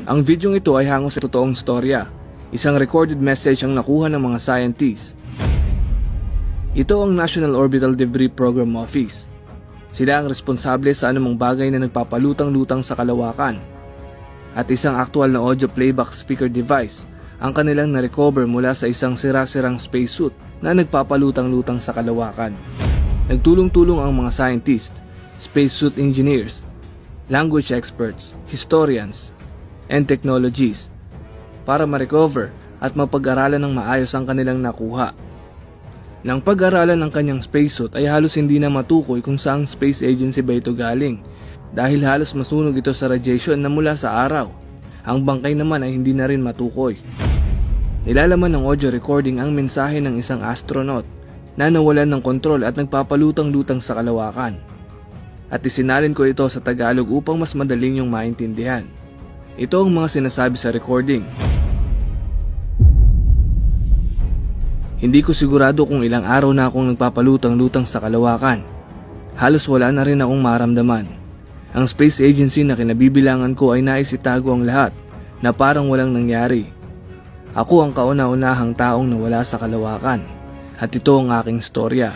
Ang videong ito ay hango sa totoong storya. Isang recorded message ang nakuha ng mga scientists. Ito ang National Orbital Debris Program Office. Sila ang responsable sa anumang bagay na nagpapalutang-lutang sa kalawakan. At isang aktual na audio playback speaker device ang kanilang na-recover mula sa isang sira-sirang spacesuit na nagpapalutang-lutang sa kalawakan. Nagtulong-tulong ang mga scientists, spacesuit engineers, language experts, historians, and technologies para ma-recover at mapag-aralan ng maayos ang kanilang nakuha. Nang pag-aralan ng kanyang spacesuit ay halos hindi na matukoy kung saang space agency ba ito galing dahil halos masunog ito sa radiation na mula sa araw. Ang bangkay naman ay hindi na rin matukoy. Nilalaman ng audio recording ang mensahe ng isang astronaut na nawalan ng kontrol at nagpapalutang-lutang sa kalawakan. At isinalin ko ito sa Tagalog upang mas madaling niyong maintindihan. Ito ang mga sinasabi sa recording. Hindi ko sigurado kung ilang araw na akong nagpapalutang-lutang sa kalawakan. Halos wala na rin akong maramdaman. Ang space agency na kinabibilangan ko ay nais itago ang lahat na parang walang nangyari. Ako ang kauna-unahang taong nawala sa kalawakan at ito ang aking storya.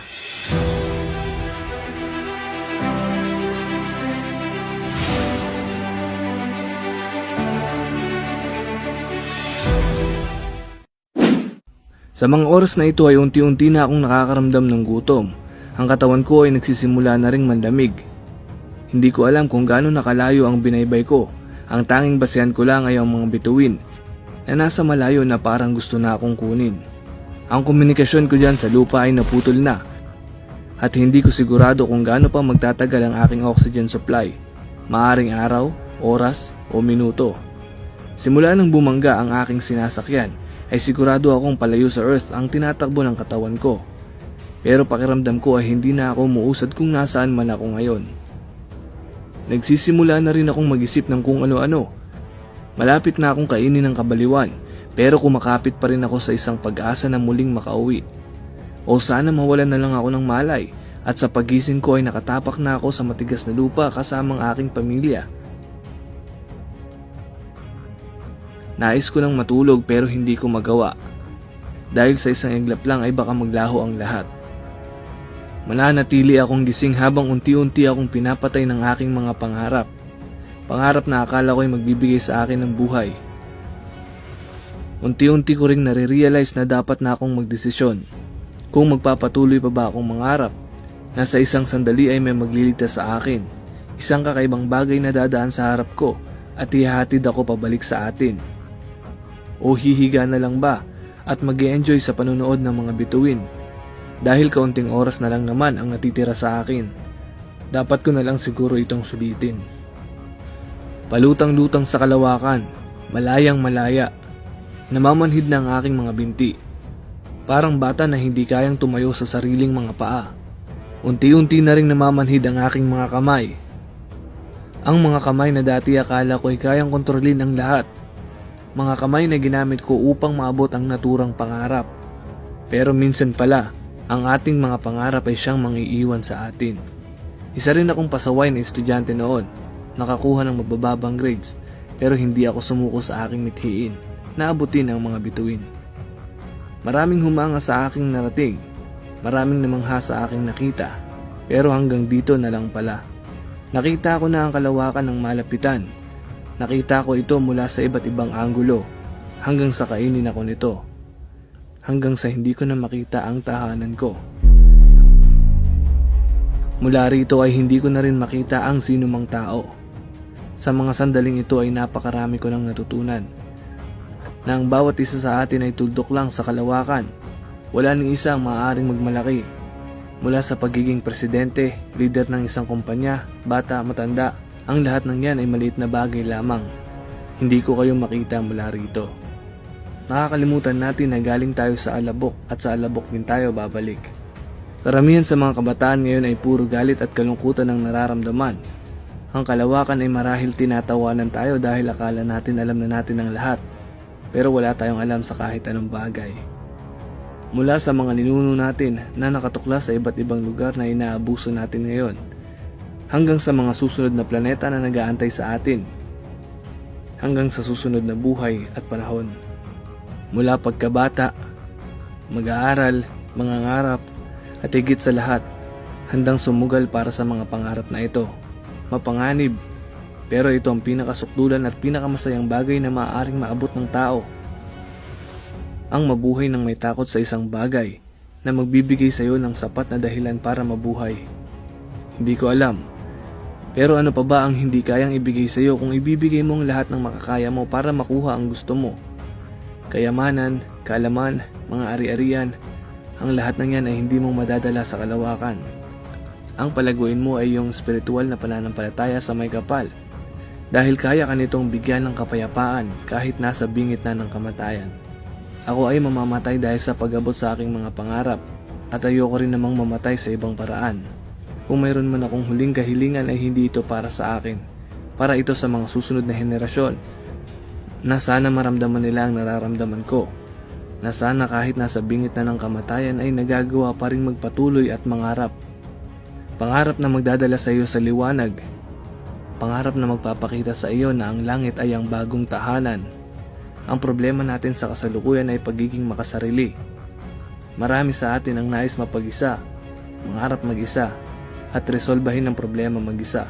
Sa mga oras na ito ay unti-unti na akong nakakaramdam ng gutom. Ang katawan ko ay nagsisimula na ring manlamig. Hindi ko alam kung gaano nakalayo ang binaybay ko. Ang tanging basehan ko lang ay ang mga bituin na nasa malayo na parang gusto na akong kunin. Ang komunikasyon ko dyan sa lupa ay naputol na at hindi ko sigurado kung gaano pa magtatagal ang aking oxygen supply. Maaring araw, oras o minuto. Simula nang bumangga ang aking sinasakyan ay sigurado akong palayo sa Earth ang tinatakbo ng katawan ko. Pero pakiramdam ko ay hindi na ako umuusad kung nasaan man ako ngayon. Nagsisimula na rin akong mag-isip ng kung ano-ano. Malapit na akong kainin ng kabaliwan, pero kumakapit pa rin ako sa isang pag-asa na muling makauwi. O sana mawalan na lang ako ng malay at sa pagising ko ay nakatapak na ako sa matigas na lupa kasamang aking pamilya. Nais ko nang matulog pero hindi ko magawa. Dahil sa isang iglap lang ay baka maglaho ang lahat. Mananatili akong gising habang unti-unti akong pinapatay ng aking mga pangarap. Pangarap na akala ko ay magbibigay sa akin ng buhay. Unti-unti ko ring nare-realize na dapat na akong magdesisyon. Kung magpapatuloy pa ba akong mangarap, na sa isang sandali ay may magliligtas sa akin. Isang kakaibang bagay na dadaan sa harap ko at ihahatid ako pabalik sa atin. O hihiga na lang ba at mag-e-enjoy sa panunood ng mga bituin dahil kaunting oras na lang naman ang natitira sa akin. Dapat ko na lang siguro itong sulitin. Palutang-lutang sa kalawakan, malayang malaya. Namamanhid na ang aking mga binti. Parang bata na hindi kayang tumayo sa sariling mga paa. Unti-unti na ring namamanhid ang aking mga kamay. Ang mga kamay na dati akala ko ay kayang kontrolin ang lahat. Mga kamay na ginamit ko upang maabot ang naturang pangarap. Pero minsan pala, ang ating mga pangarap ay siyang mangiiwan sa atin. Isa rin akong pasaway na estudyante noon, nakakuha ng mabababang grades, pero hindi ako sumuko sa aking mithiin, naabutin ang mga bituin. Maraming humanga sa aking narating, maraming namangha sa aking nakita, pero hanggang dito na lang pala. Nakita ko na ang kalawakan ng malapitan. Nakita ko ito mula sa iba't ibang anggulo, hanggang sa kainin ako nito. Hanggang sa hindi ko na makita ang tahanan ko. Mula rito ay hindi ko na rin makita ang sinumang tao. Sa mga sandaling ito ay napakarami ko nang natutunan. Na ang bawat isa sa atin ay tuldok lang sa kalawakan. Wala ning isa ang maaaring magmalaki. Mula sa pagiging presidente, leader ng isang kumpanya, bata, matanda, ang lahat ng yan ay maliit na bagay lamang. Hindi ko kayo makita mula rito. Nakakalimutan natin na galing tayo sa alabok at sa alabok din tayo babalik. Karamihan sa mga kabataan ngayon ay puro galit at kalungkutan ang nararamdaman. Ang kalawakan ay marahil tinatawanan tayo dahil akala natin alam na natin ang lahat. Pero wala tayong alam sa kahit anong bagay. Mula sa mga ninuno natin na nakatuklas sa iba't ibang lugar na inaabuso natin ngayon, hanggang sa mga susunod na planeta na nag-aantay sa atin. hanggang sa susunod na buhay at panahon. Mula pagkabata, mag-aaral, mangangarap, at higit sa lahat, handang sumugal para sa mga pangarap na ito. Mapanganib, pero ito ang pinakasukdulan at pinakamasayang bagay na maaaring maabot ng tao. Ang mabuhay ng may takot sa isang bagay na magbibigay sa iyo ng sapat na dahilan para mabuhay. Hindi ko alam, pero ano pa ba ang hindi kayang ibigay sa iyo kung ibibigay mo ang lahat ng makakaya mo para makuha ang gusto mo? Kayamanan, kaalaman, mga ari-arian, ang lahat ng yan ay hindi mo madadala sa kalawakan. Ang palaguin mo ay yung spiritual na pananampalataya sa may kapal, dahil kaya ka nitong bigyan ng kapayapaan kahit nasa bingit na ng kamatayan. Ako ay mamamatay dahil sa pag-abot sa aking mga pangarap, at ayoko rin namang mamatay sa ibang paraan. Kung mayroon man akong huling kahilingan ay hindi ito para sa akin, para ito sa mga susunod na henerasyon, na sana maramdaman nila ang nararamdaman ko, na sana kahit nasa bingit na ng kamatayan ay nagagawa pa rin magpatuloy at mangarap. Pangarap na magdadala sa iyo sa liwanag, pangarap na magpapakita sa iyo na ang langit ay ang bagong tahanan. Ang problema natin sa kasalukuyan ay pagiging makasarili. Marami sa atin ang nais mapag-isa, mangarap mag-isa, at resolbahin ang problema mag-isa.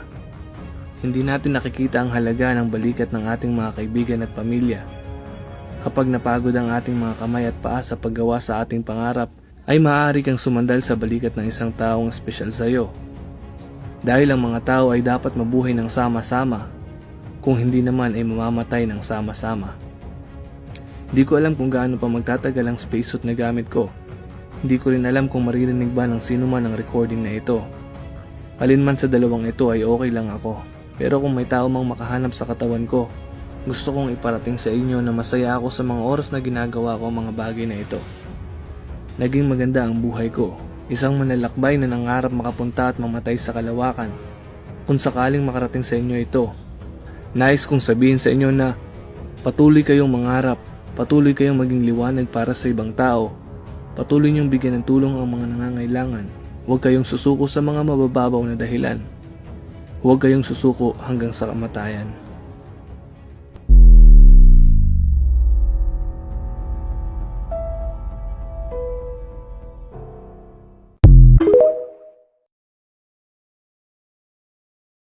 Hindi natin nakikita ang halaga ng balikat ng ating mga kaibigan at pamilya. Kapag napagod ang ating mga kamay at paa sa paggawa sa ating pangarap, ay maaari kang sumandal sa balikat ng isang taong espesyal sa iyo. Dahil ang mga tao ay dapat mabuhay ng sama-sama, kung hindi naman ay mamamatay ng sama-sama. Hindi ko alam kung gaano pa magtatagal ang spacesuit na gamit ko. Hindi ko rin alam kung maririnig ba ng sino man ang recording na ito. Alin man sa dalawang ito ay okay lang ako. Pero kung may tao mang makahanap sa katawan ko, gusto kong iparating sa inyo na masaya ako sa mga oras na ginagawa ko ang mga bagay na ito. Naging maganda ang buhay ko. Isang manlalakbay na nangarap makapunta at mamatay sa kalawakan. Kung sakaling makarating sa inyo ito, nais kong sabihin sa inyo na patuloy kayong mangarap, patuloy kayong maging liwanag para sa ibang tao, patuloy niyong bigyan ng tulong ang mga nangangailangan. Huwag kayong susuko sa mga mabababaw na dahilan. Huwag kayong susuko hanggang sa kamatayan.